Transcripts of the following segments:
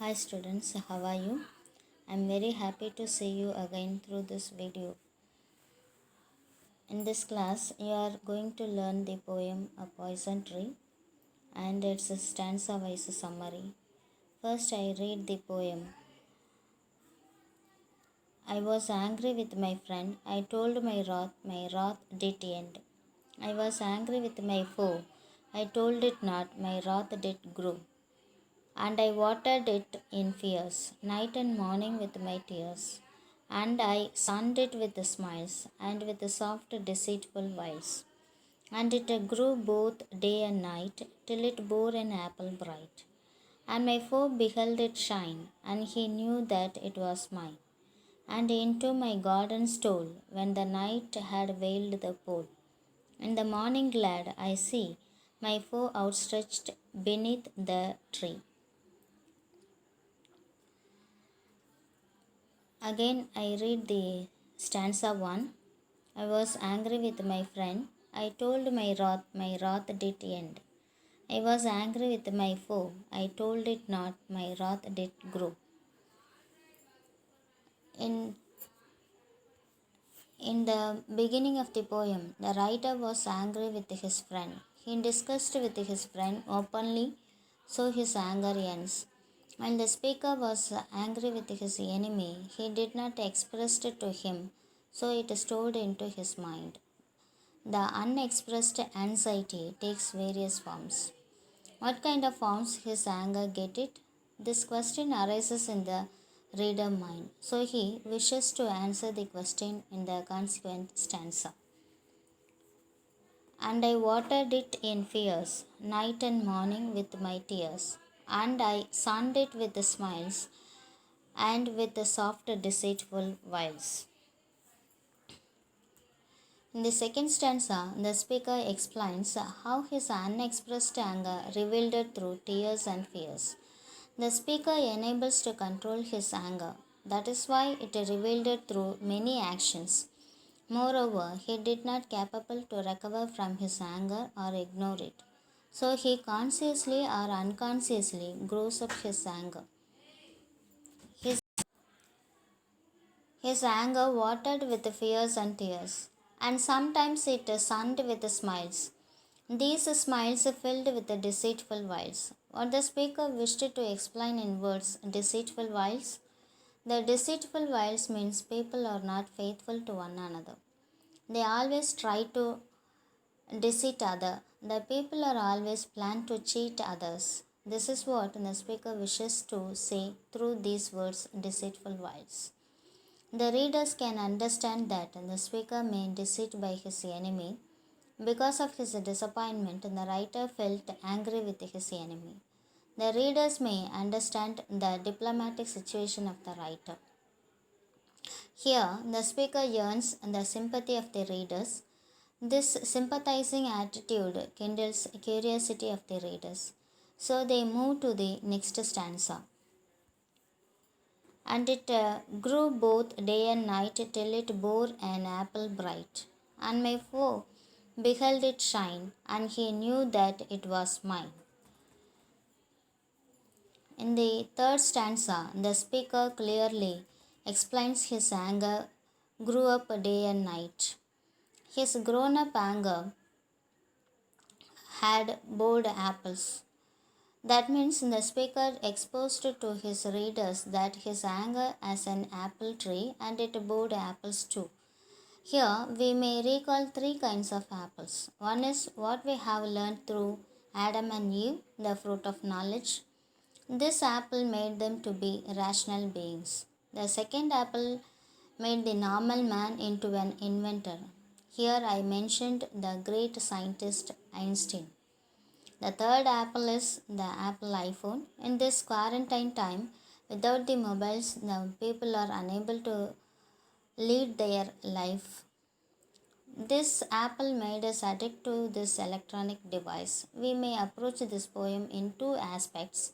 Hi students, how are you? I'm very happy to see you again through this video. In this class, you are going to learn the poem A Poison Tree and its stanza wise summary. First, I read the poem. I was angry with my friend. I told my wrath did end. I was angry with my foe. I told it not, my wrath did grow. And I watered it in fears, night and morning with my tears. And I sunned it with the smiles, and with the soft deceitful wiles. And it grew both day and night, till it bore an apple bright. And my foe beheld it shine, and he knew that it was mine. And into my garden stole, when the night had veiled the pole. In the morning glad I see my foe outstretched beneath the tree. Again, I read the stanza 1. I was angry with my friend. I told my wrath did end. I was angry with my foe. I told it not, my wrath did grow. In, in the beginning of the poem, the writer was angry with his friend. He discussed with his friend openly, so his anger ends. While the speaker was angry with his enemy, he did not express it to him, so it stored into his mind. The unexpressed anxiety takes various forms. What kind of forms his anger get it? This question arises in the reader mind, so he wishes to answer the question in the consequent stanza. And I watered it in fears, night and morning with my tears. And I sunned it with the smiles, and with the soft deceitful wiles. In the second stanza, the speaker explains how his unexpressed anger revealed through tears and fears. The speaker enables to control his anger. That is why it revealed through many actions. Moreover, he did not capable to recover from his anger or ignore it. So he consciously or unconsciously grows up his anger. His anger watered with fears and tears, and sometimes it sunned with smiles. These smiles filled with deceitful wiles. What the speaker wished to explain in words, deceitful wiles? The deceitful wiles means people are not faithful to one another. They always try to deceit other. The people are always plan to cheat others. This is what the speaker wishes to say through these words, deceitful wiles. The readers can understand that the speaker may deceit by his enemy. Because of his disappointment, the writer felt angry with his enemy. The readers may understand the diplomatic situation of the writer. Here, the speaker yearns the sympathy of the readers. This sympathizing attitude kindles curiosity of the readers. So they move to the next stanza. And it grew both day and night till it bore an apple bright. And my foe beheld it shine, and he knew that it was mine. In the third stanza, the speaker clearly explains his anger grew up day and night. His grown up anger had bored apples. That means the speaker exposed to his readers that his anger as an apple tree and it bore apples too. Here we may recall three kinds of apples. One is what we have learned through Adam and Eve, the fruit of knowledge. This apple made them to be rational beings. The second apple made the normal man into an inventor. Here I mentioned the great scientist Einstein. The third apple is the Apple iPhone. In this quarantine time, without the mobiles, the people are unable to lead their life. This apple made us addict to this electronic device. We may approach this poem in two aspects.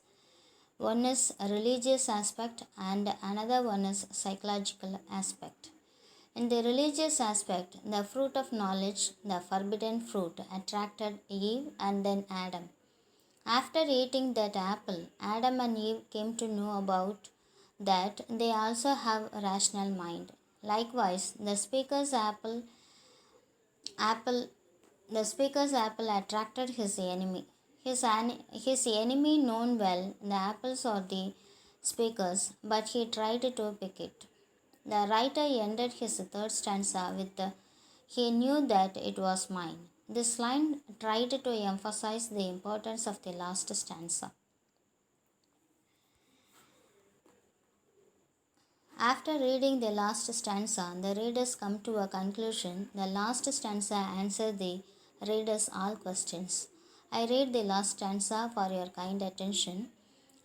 One is a religious aspect and another one is psychological aspect. In the religious aspect, the fruit of knowledge, the forbidden fruit, attracted Eve and then Adam. After eating that apple, Adam and Eve came to know about that they also have a rational mind. Likewise, apple the speaker's apple attracted his enemy. His enemy known well the apples or the speakers, but he tried to pick it. The writer ended his third stanza with he knew that it was mine. This line tried to emphasize the importance of the last stanza. After reading the last stanza, the readers come to a conclusion. The last stanza answers the readers' all questions. I read the last stanza for your kind attention.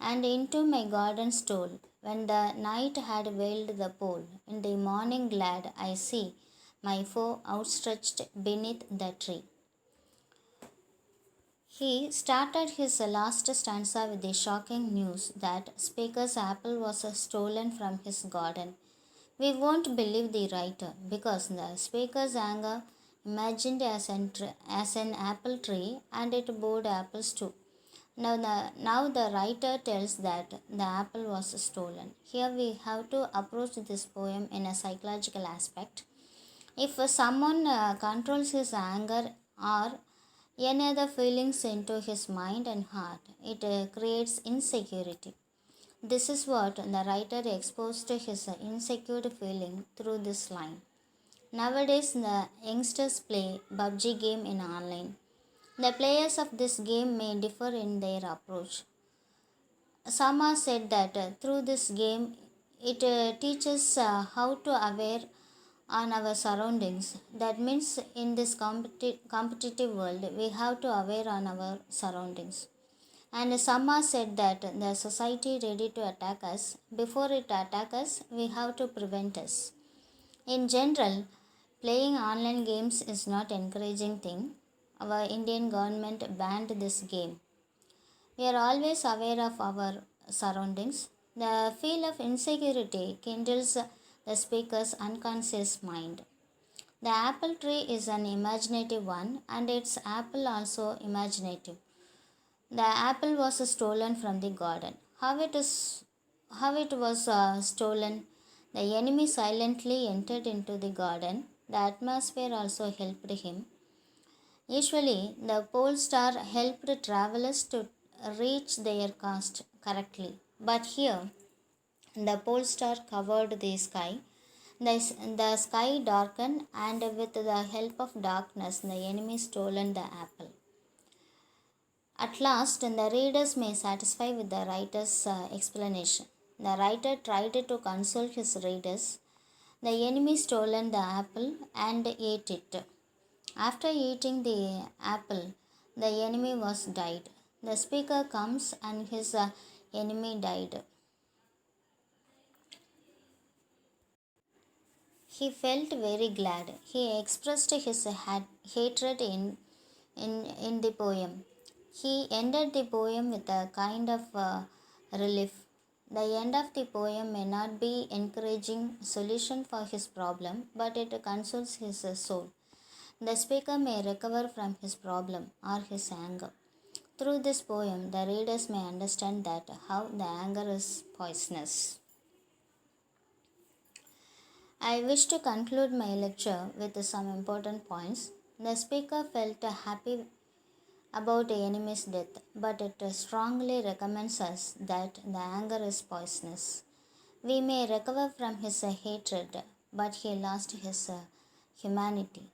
And into my garden stole, when the night had veiled the pole. In the morning glad I see my foe outstretched beneath the tree. He started his last stanza with the shocking news that Speaker's apple was stolen from his garden. We won't believe the writer because the Speaker's anger imagined as an apple tree and it bore apples too. Now the writer tells that the apple was stolen. Here we have to approach this poem in a psychological aspect. If someone controls his anger or any other feelings into his mind and heart, it creates insecurity. This is what the writer exposed to his insecure feeling through this line. Nowadays, the youngsters play PUBG game in online. The players of this game may differ in their approach. Some have said that through this game, it teaches how to aware on our surroundings. That means in this competitive world, we have to aware on our surroundings. And some have said that the society ready to attack us. Before it attack us, we have to prevent us. In general, playing online games is not encouraging thing. Our Indian government banned this game. We are always aware of our surroundings. The feel of insecurity kindles the speaker's unconscious mind. The apple tree is an imaginative one, and its apple also imaginative. The apple was stolen from the garden. How it was stolen? The enemy silently entered into the garden. The atmosphere also helped him. Usually, the pole star helped travelers to reach their coast correctly. But here, the pole star covered the sky. The sky darkened, and with the help of darkness, the enemy stolen the apple. At last, the readers may satisfy with the writer's explanation. The writer tried to console his readers. The enemy stolen the apple and ate it. After eating the apple, the enemy was died. The speaker comes and his enemy died. He felt very glad. He expressed his hatred in the poem. He ended the poem with a kind of relief. The end of the poem may not be encouraging solution for his problem, but it consoles his soul. The speaker may recover from his problem or his anger. Through this poem, the readers may understand that how the anger is poisonous. I wish to conclude my lecture with some important points. The speaker felt happy about the enemy's death, but it strongly recommends us that the anger is poisonous. We may recover from his hatred, but he lost his humanity.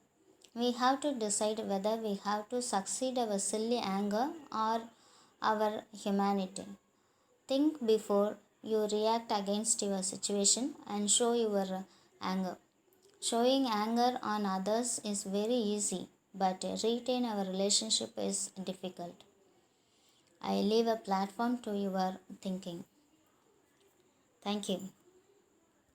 We have to decide whether we have to succeed our silly anger or our humanity. Think before you react against your situation and show your anger. Showing anger on others is very easy, but retain our relationship is difficult. I leave a platform to your thinking. Thank you.